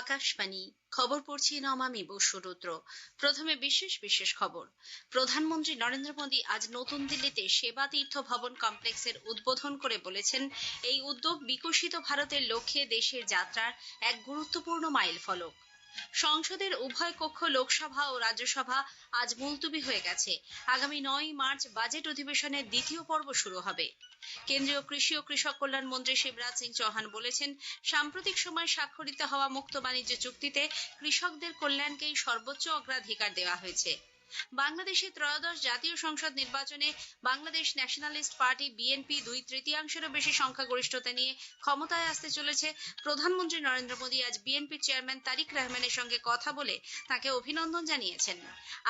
আকাশবাণী খবর পড়ছি নমামি বসুরুদ্র। প্রথমে বিশেষ খবর। প্রধানমন্ত্রী নরেন্দ্র মোদী আজ নতুন দিল্লিতে সেবা তীর্থ ভবন কমপ্লেক্সের উদ্বোধন করে বলেছেন, এই উদ্যোগ বিকশিত ভারতের লক্ষ্যে দেশের যাত্রার এক গুরুত্বপূর্ণ মাইলফলক। সংসদের উভয় কক্ষ লোকসভা ও রাজ্যসভা আজ মুলতুবি হয়ে গেছে। আগামী 9 মার্চ বাজেট অধিবেশনের দ্বিতীয় পর্ব শুরু হবে। কেন্দ্রীয় কৃষি ও কৃষক কল্যাণ মন্ত্রী শিবরাজ সিং চৌহান বলেছেন, সাম্প্রতিক সময়ে স্বাক্ষরিত হওয়া মুক্ত বাণিজ্য চুক্তিতে কৃষকদের কল্যাণকেই সর্বোচ্চ অগ্রাধিকার দেওয়া হয়েছে। বাংলাদেশের ত্রয়োদশ জাতীয় সংসদ নির্বাচনে বাংলাদেশ ন্যাশনালিস্ট পার্টি বিএনপি 2/3-এরও বেশি সংখ্যাগরিষ্ঠতা নিয়ে ক্ষমতায় আসতে চলেছে। প্রধানমন্ত্রী নরেন্দ্র মোদী আজ বিএনপি চেয়ারম্যান তারিক রহমানের সঙ্গে কথা বলে তাকে অভিনন্দন জানিয়েছেন।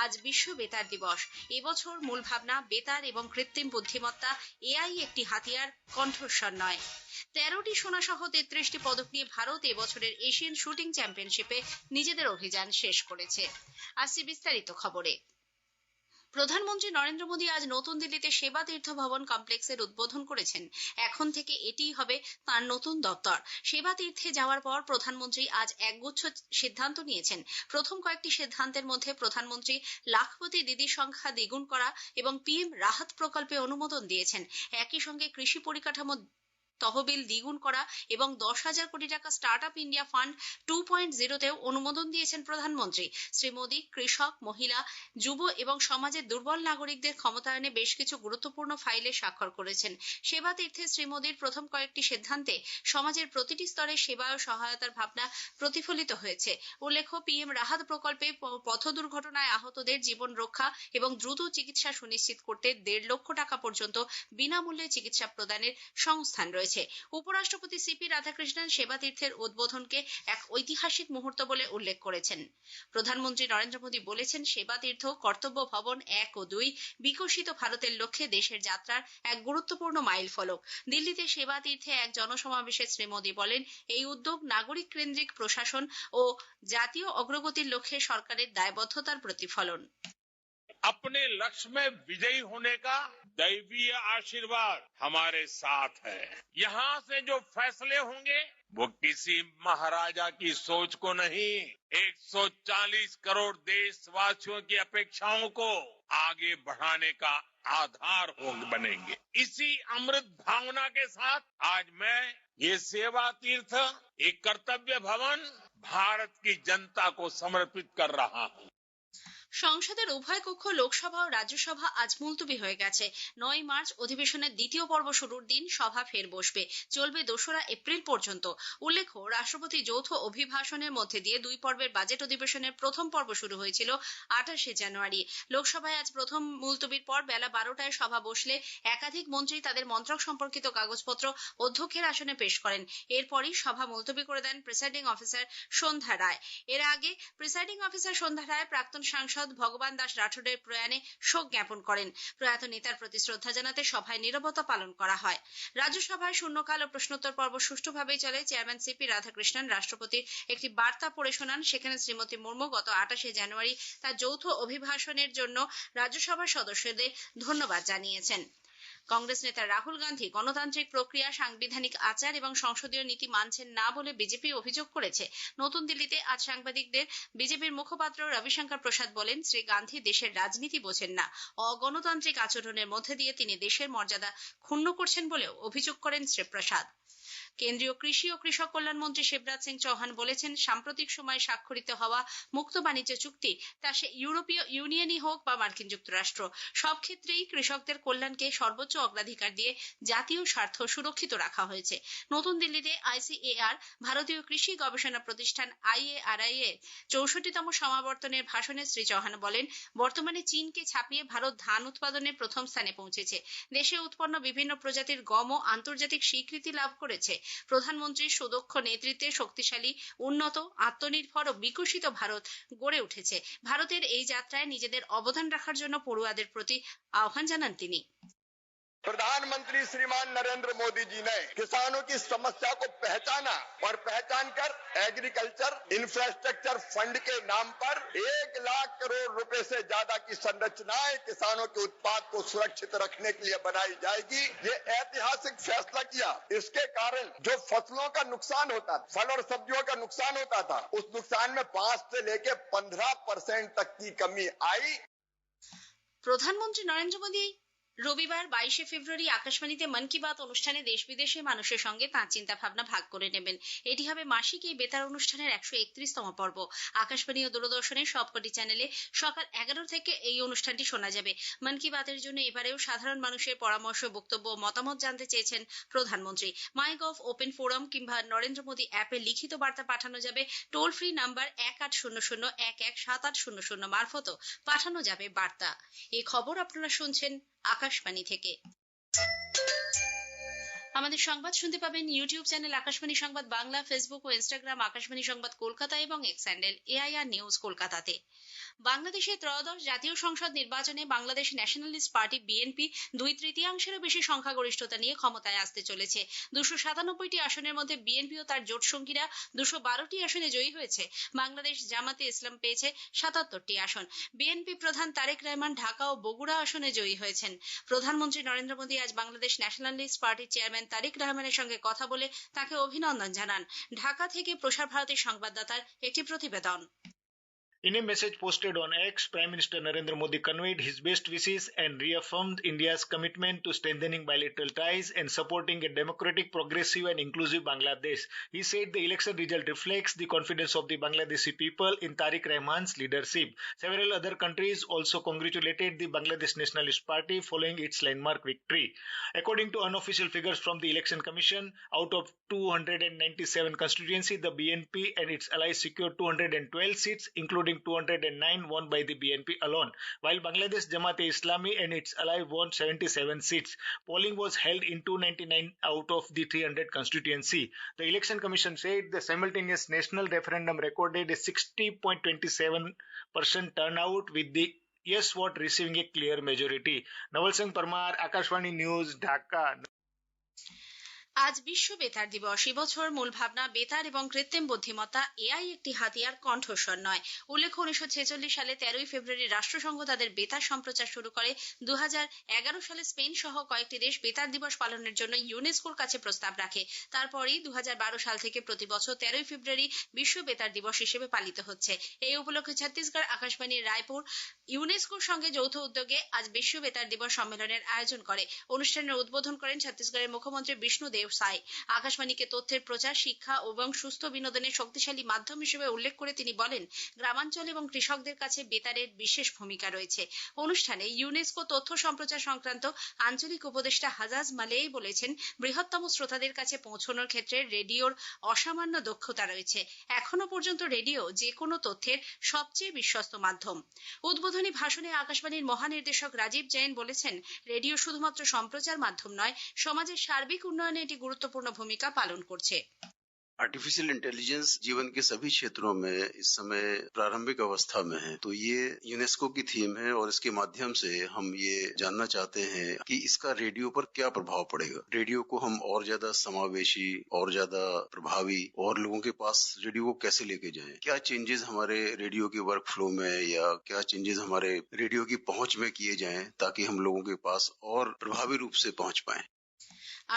আজ বিশ্ব বেতার দিবস। এবছর মূল ভাবনা বেতার এবং কৃত্রিম বুদ্ধিমত্তা, এআই একটি হাতিয়ার, কণ্ঠস্বর নয়। 13টি সোনা সহ 33টি পদক নিয়ে ভারত এবছরের এশিয়ান শুটিং চ্যাম্পিয়নশিপে নিজেদের অভিযান শেষ করেছে। আসছি বিস্তারিত খবরে। প্রধানমন্ত্রী নরেন্দ্র মোদী আজ নতুন দিল্লিতে সেবা তীর্থ ভবন কমপ্লেক্সের উদ্বোধন করেছেন। এখন থেকে এটিই হবে তার নতুন দপ্তর। সেবা তীর্থে যাওয়ার পর প্রধানমন্ত্রী আজ একগুচ্ছ সিদ্ধান্ত নিয়েছেন। প্রথম কয়েকটি সিদ্ধান্তের মধ্যে প্রধানমন্ত্রী লাখপতি দিদির সংখ্যা দ্বিগুণ করা এবং পিএম রাহাত প্রকল্পে অনুমোদন দিয়েছেন। একই সঙ্গে কৃষি পরিকাঠামো তহবিল দ্বিগুণ করা এবং 10,000 কোটি টাকা স্টার্ট আপ ইন্ডিয়া ফান্ড 2.0-তেও অনুমোদন দিয়েছেন প্রধানমন্ত্রী। শ্রী মোদী কৃষক, মহিলা, যুব এবং সমাজের দুর্বল নাগরিকদের ক্ষমতায়নে বেশ কিছু গুরুত্বপূর্ণ ফাইলে স্বাক্ষর করেছেন। সেবা তীর্থে শ্রী মোদীর প্রথম কয়েকটি সিদ্ধান্তে সমাজের প্রতিটি স্তরে সেবা ও সহায়তার ভাবনা প্রতিফলিত হয়েছে। উল্লেখ্য, পিএম রাহাত প্রকল্পে পথ দুর্ঘটনায় আহতদের জীবন রক্ষা এবং দ্রুত চিকিৎসা সুনিশ্চিত করতে 1.5 লক্ষ টাকা পর্যন্ত বিনামূল্যে চিকিৎসা প্রদানের সংস্থান রয়েছে। উপরাষ্ট্রপতি সিপি রাধাকৃষ্ণন সেবা তীর্থের উদ্বোধনকে এক ঐতিহাসিক মুহূর্ত বলে উল্লেখ করেছেন। প্রধানমন্ত্রী নরেন্দ্র মোদী বলেছেন, সেবা তীর্থ, কর্তব্য ভবন 1 ও 2 বিকশিত ভারতের লক্ষ্যে দেশের যাত্রার এক গুরুত্বপূর্ণ মাইলফলক। দিল্লিতে সেবা তীর্থে এক জনসমাবেশে শ্রী মোদী বলেন, এই উদ্যোগ নাগরিক কেন্দ্রিক প্রশাসন ও জাতীয় অগ্রগতির লক্ষ্যে সরকারের দায়বদ্ধতার প্রতিফলন। अपने लक्ष्य में विजयी होने का दैवीय आशीर्वाद हमारे साथ है। यहाँ से जो फैसले होंगे वो किसी महाराजा की सोच को नहीं, 140 करोड़ देशवासियों की अपेक्षाओं को आगे बढ़ाने का आधार बनेंगे। इसी अमृत भावना के साथ आज मैं ये सेवा तीर्थ, एक कर्तव्य भवन भारत की जनता को समर्पित कर रहा हूँ। সংসদের উভয় কক্ষ লোকসভা ও রাজ্যসভা আজ মুলতুবি হয়ে গেছে। 9 মার্চ অধিবেশনের দ্বিতীয় পর্ব শুরুর দিন সভা ফের বসবে, চলবে 2রা এপ্রিল পর্যন্ত। উল্লেখ্য, রাষ্ট্রপতি যৌথ অভিভাষণের মধ্যে দিয়ে 2 পর্বের বাজেট অধিবেশনের প্রথম পর্ব শুরু হয়েছিল 28 জানুয়ারি। লোকসভায় আজ প্রথম মুলতুবির পর বেলা 12টায় সভা বসলে একাধিক মন্ত্রী তাদের মন্ত্রক সম্পর্কিত কাগজপত্র অধ্যক্ষের আসনে পেশ করেন। এরপরই সভা মুলতুবি করে দেন প্রিসাইডিং অফিসার সন্ধ্যা রায়। এর আগে প্রিসাইডিং অফিসার সন্ধ্যা রায় প্রাক্তন সাংসদ ভগবান দাস রাঠোরের প্রয়াণে শোক জ্ঞাপন করেন। প্রয়াত নেতার প্রতি শ্রদ্ধা জানাতে সভায় নীরবতা পালন করা হয়। রাজ্যসভায় শূন্যকাল ও প্রশ্নোত্তর পর্ব সুষ্ঠুভাবেই চলে। চেয়ারম্যান সিপি রাধাকৃষ্ণন রাষ্ট্রপতির একটি বার্তা পড়ে শোনান। সেখানে শ্রীমতী মুর্মু গত 28 জানুয়ারি তার যৌথ অভিভাষণের জন্য রাজ্যসভার সদস্যদের ধন্যবাদ জানিয়েছেন। কংগ্রেস নেতা রাহুল গান্ধী গণতান্ত্রিক প্রক্রিয়া, সাংবিধানিক আচার এবং সংসদীয় নীতি মানছেন না বলে বিজেপি অভিযোগ করেছে। নতুন দিল্লিতে আজ সাংবাদিকদের বিজেপির মুখপাত্র রবিশঙ্কর প্রসাদ বলেন, শ্রী গান্ধী দেশের রাজনীতি বোঝেন না। অগণতান্ত্রিক আচরণের মধ্যে দিয়ে তিনি দেশের মর্যাদা ক্ষুণ্ণ করছেন বলেও অভিযোগ করেন শ্রী প্রসাদ। কেন্দ্রীয় কৃষি ও কৃষক কল্যাণ মন্ত্রী শিবরাজ সিং চৌহান বলেছেন, সাম্প্রতিক সময়ে স্বাক্ষরিত হওয়া মুক্ত বাণিজ্য চুক্তি, তা সে ইউরোপীয় ইউনিয়নই হোক বা মার্কিন যুক্তরাষ্ট্র, সব ক্ষেত্রেই কৃষকদের কল্যাণকে সর্বোচ্চ অগ্রাধিকার দিয়ে জাতীয় স্বার্থ সুরক্ষিত রাখা হয়েছে। নতুন দিল্লিতে ICAR, ভারতীয় কৃষি গবেষণা প্রতিষ্ঠান IARI এর 64তম সমাবর্তনের ভাষণে শ্রী চৌহান বলেন, বর্তমানে চীনকে ছাপিয়ে ভারত ধান উৎপাদনে প্রথম স্থানে পৌঁছেছে। দেশে উৎপন্ন বিভিন্ন প্রজাতির গমও আন্তর্জাতিক স্বীকৃতি লাভ করেছে। প্রধানমন্ত্রীর সুদক্ষ নেতৃত্বে শক্তিশালী, উন্নত, আত্মনির্ভর ও বিকশিত ভারত গড়ে উঠেছে। ভারতের এই যাত্রায় নিজেদের অবদান রাখার জন্য পড়ুয়াদের প্রতি আহ্বান জানান তিনি। प्रधानमंत्री श्रीमान नरेंद्र मोदी जी ने किसानों की समस्या को पहचाना और पहचान कर एग्रीकल्चर इंफ्रास्ट्रक्चर फंड के नाम पर 1 लाख करोड़ रुपए से ज्यादा की संरचनाएं किसानों के उत्पाद को सुरक्षित रखने के लिए बनाई जाएगी। ये ऐतिहासिक फैसला किया। इसके कारण जो फसलों का नुकसान होता था, फल और सब्जियों का नुकसान होता था, उस नुकसान में 5 से लेकर 15% तक की कमी आई। প্রধানমন্ত্রী নরেন্দ্র মোদী রবিবার 22শে ফেব্রুয়ারি আকাশবাণীতে মন কি বাত অনুষ্ঠানে দেশ বিদেশের মানুষের সঙ্গে তাঁর চিন্তা ভাবনা ভাগ করে নেবেন। এটি হবে মাসিক এই বেতার অনুষ্ঠানের 131তম পর্ব। আকাশবাণী ও দূরদর্শনের সবকটি চ্যানেলে সকাল 11 থেকে এই অনুষ্ঠানটি শোনা যাবে। মন কি বাতের জন্য এবারেও সাধারণ মানুষের পরামর্শ, বক্তব্য ও মতামত জানতে চেয়েছেন প্রধানমন্ত্রী। মাইগভ ওপেন ফোরাম কিংবা নরেন্দ্র মোদী অ্যাপে লিখিত বার্তা পাঠানো যাবে। টোল ফ্রি নাম্বার 1800117800 মারফতও পাঠানো যাবে বার্তা। এই খবর আপনারা শুনছেন আকাশবাণী থেকে। আমাদের সংবাদ শুনতে পাবেন ইউটিউব চ্যানেল আকাশবাণী সংবাদ বাংলা, ফেসবুক ও ইনস্টাগ্রাম আকাশবাণী সংবাদ কলকাতা এবং এক্স হ্যান্ডেল এআইআর নিউজ কলকাতাতে। বাংলাদেশের ত্রয়োদশ জাতীয় সংসদ নির্বাচনে বাংলাদেশ ন্যাশনালিস্ট পার্টি বিএনপি 2/3-এরও বেশি সংখ্যাগরিষ্ঠতা নিয়ে ক্ষমতায় আসতে চলেছে। 297টি আসনের মধ্যে বিএনপি ও তার জোট সঙ্গীরা 212টি আসনে জয়ী হয়েছে। বাংলাদেশ জামাতে ইসলাম পেয়েছে 77টি আসন। বিএনপি প্রধান তারেক রহমান ঢাকা ও বগুড়া আসনে জয়ী হয়েছেন। প্রধানমন্ত্রী নরেন্দ্র মোদী আজ বাংলাদেশ ন্যাশনালিস্ট পার্টির চেয়ারম্যান তারেক রহমানের সঙ্গে কথা বলে তাকে অভিনন্দন জানান। ঢাকা থেকে প্রসার ভারতীর সংবাদদাতার একটি প্রতিবেদন। In a message posted on X, Prime Minister Narendra Modi conveyed his best wishes and reaffirmed India's commitment to strengthening bilateral ties and supporting a democratic, progressive and inclusive Bangladesh. He said the election result reflects the confidence of the Bangladeshi people in Tariq Rahman's leadership. Several other countries also congratulated the Bangladesh Nationalist Party following its landmark victory. According to unofficial figures from the Election Commission, out of 297 constituencies, the BNP and its allies secured 212 seats, including 209 won by the BNP alone, while Bangladesh Jamaat-e-Islami and its ally won 77 seats. Polling was held in 299 out of the 300 constituency. The Election Commission said the simultaneous national referendum recorded a 60.27% turnout, with the yes vote receiving a clear majority. Naval Singh Parmar, Akashvani News, Dhaka. আজ বিশ্ব বেতার দিবস। এবছর মূল ভাবনা বেতার এবং কৃত্রিম বুদ্ধিমত্তা, এআই একটি হাতিয়ার, কণ্ঠস্বর নয়। উল্লেখ্য 1946 সালে 13 ফেব্রুয়ারি রাষ্ট্রসংঘ তাদের বেতার সম্প্রচার শুরু করে। 2011 সালে স্পেন সহ কয়েকটি দেশ বেতার দিবস পালনের জন্য ইউনেস্কোর কাছে প্রস্তাব রাখে। তারপরই 2012 সাল থেকে প্রতি বছর 13 ফেব্রুয়ারি বিশ্ব বেতার দিবস হিসেবে পালিত হচ্ছে। এই উপলক্ষে ছত্তিশগড় আকাশবাণী রায়পুর ইউনেস্কোর সঙ্গে যৌথ উদ্যোগে আজ বিশ্ব বেতার দিবস সম্মেলনের আয়োজন করে। অনুষ্ঠানের উদ্বোধন করেন ছত্তিশগড়ের মুখ্যমন্ত্রী বিষ্ণুদেব সাই। আকাশবাণীকে তথ্যের প্রচার, শিক্ষা এবং সুস্থ বিনোদনের শক্তিশালী মাধ্যম হিসেবে উল্লেখ করে তিনি বলেন, গ্রামাঞ্চল এবং কৃষকদের কাছে বেতারের বিশেষ ভূমিকা রয়েছে। অনুষ্ঠানে ইউনেস্কো তথ্য সম্প্রচার সংক্রান্ত আঞ্চলিক উপদেষ্টা হাজাজ মালেই বলেছেন, বৃহত্তম শ্রোতাদের কাছে পৌঁছানোর ক্ষেত্রে রেডিওর অসামান্য দক্ষতা রয়েছে। এখনো পর্যন্ত রেডিও যে কোনো তথ্যের সবচেয়ে বিশ্বস্ত মাধ্যম। উদ্বোধনী ভাষণে আকাশবাণীর মহানির্দেশক রাজীব জৈন বলেছেন, রেডিও শুধুমাত্র সম্প্রচার মাধ্যম নয়, সমাজের সার্বিক উন্নয়নে এটি গুরুত্বপূর্ণ ভূমিকা পালন করছে। आर्टिफिशियल इंटेलिजेंस जीवन के सभी क्षेत्रों में इस समय प्रारंभिक अवस्था में है, तो ये यूनेस्को की थीम है और इसके माध्यम से हम ये जानना चाहते हैं कि इसका रेडियो पर क्या प्रभाव पड़ेगा। रेडियो को हम और ज्यादा समावेशी और ज्यादा प्रभावी और लोगों के पास रेडियो को कैसे लेके जाएं, क्या चेंजेस हमारे रेडियो के वर्क फ्लो में या क्या चेंजेस हमारे रेडियो की पहुंच में किए जाएं ताकि हम लोगों के पास और प्रभावी रूप से पहुंच पाएं।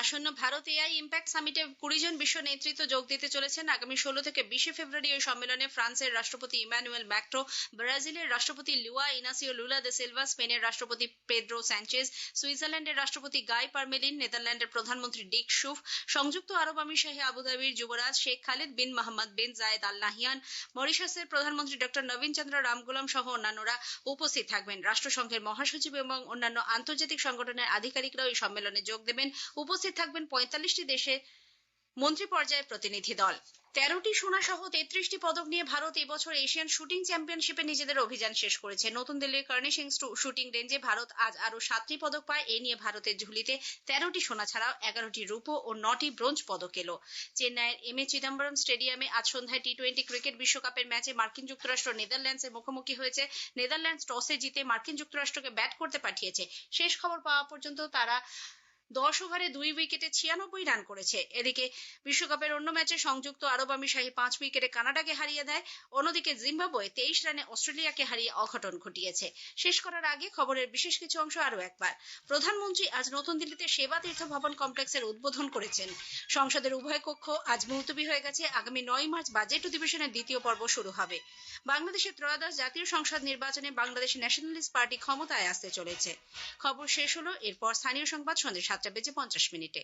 আসন্ন ভারত এআই ইম্প্যাক্ট সামিটে 20 জন বিশ্ব নেতৃত্ব যোগ দিতে চলেছেন। আগামী 16 থেকে 20 ফেব্রুয়ারি এই সম্মেলনে ফ্রান্সের রাষ্ট্রপতি ইমানুয়েল ম্যাক্রো, ব্রাজিলের রাষ্ট্রপতি লুয়া ইনাসিও লুলা দে সিলভা, স্পেনের রাষ্ট্রপতি পেড্রো স্যাঞ্চেজ, সুইজারল্যান্ডের রাষ্ট্রপতি গাই পারমেলিন, নেদারল্যান্ডের প্রধানমন্ত্রী ডিক শুভ, সংযুক্ত আরব আমিরশাহী আবুধাবির যুবরাজ শেখ খালেদ বিন মোহাম্মদ বিন জায়েদ আল নাহিয়ান, মরিশাসের প্রধানমন্ত্রী ডক্টর নবীন চন্দ্র রামগুলাম সহ অন্যান্যরা উপস্থিত থাকবেন। রাষ্ট্রসংঘের মহাসচিব এবং অন্যান্য আন্তর্জাতিক সংগঠনের আধিকারিকরাও এই সম্মেলনে যোগ দেবেন। উপস্থিত থাকবেন 45টি দেশের মন্ত্রী পর্যায়ের প্রতিনিধি দল। 13টি সোনা সহ 33টি পদক নিয়ে ভারত এবছর এশিয়ান শুটিং চ্যাম্পিয়নশিপে নিজেদের অভিযান শেষ করেছে। নতুন দিল্লির কর্ণি সিং শুটিং রেঞ্জে ভারত আজ আরো 7টি পদক পায়। এ নিয়ে ভারতের ঝুলিতে 13টি সোনা ছাড়াও 11টি রূপো ও 9টি ব্রোঞ্জ পদক এলো। চেন্নাইয়ের এম.এ. চিদম্বরম স্টেডিয়ামে আজ সন্ধ্যায় টি-20 ক্রিকেট বিশ্বকাপের ম্যাচে মার্কিন যুক্তরাষ্ট্র নেদারল্যান্ডসের মুখোমুখি হয়েছে। নেদারল্যান্ডস টসে জিতে মার্কিন যুক্তরাষ্ট্রকে ব্যাট করতে পাঠিয়েছে। শেষ খবর পাওয়া পর্যন্ত তারা 10 ওভারে 2 উইকেটে 96 রান করেছে। এদিকে বিশ্বকাপের অন্য ম্যাচে সংযুক্ত আরব আমিরশাহী 5 উইকেটে কানাডাকে হারিয়ে দেয়। অন্যদিকে জিম্বাবুয়ে 23 রানে অস্ট্রেলিয়াকে হারিয়ে অঘটন ঘটিয়েছে। শেষ করার আগে খবরের বিশেষ কিছু অংশ আরো একবার। প্রধানমন্ত্রী আজ নতুন দিল্লিতে সেবা তীর্থ ভবন কমপ্লেক্সের উদ্বোধন করেছেন। সংসদের উভয় কক্ষ আজ মুলতবি হয়ে গেছে। আগামী 9 মার্চ বাজেট অধিবেশনের দ্বিতীয় পর্ব শুরু হবে। বাংলাদেশের ত্রয়োদশ জাতীয় সংসদ নির্বাচনে বাংলাদেশ ন্যাশনালিস্ট পার্টি ক্ষমতায় আসতে চলেছে। খবর শেষ হলো। এরপর স্থানীয় সংবাদ সন্ধ্যে 7:50 মিনিটে।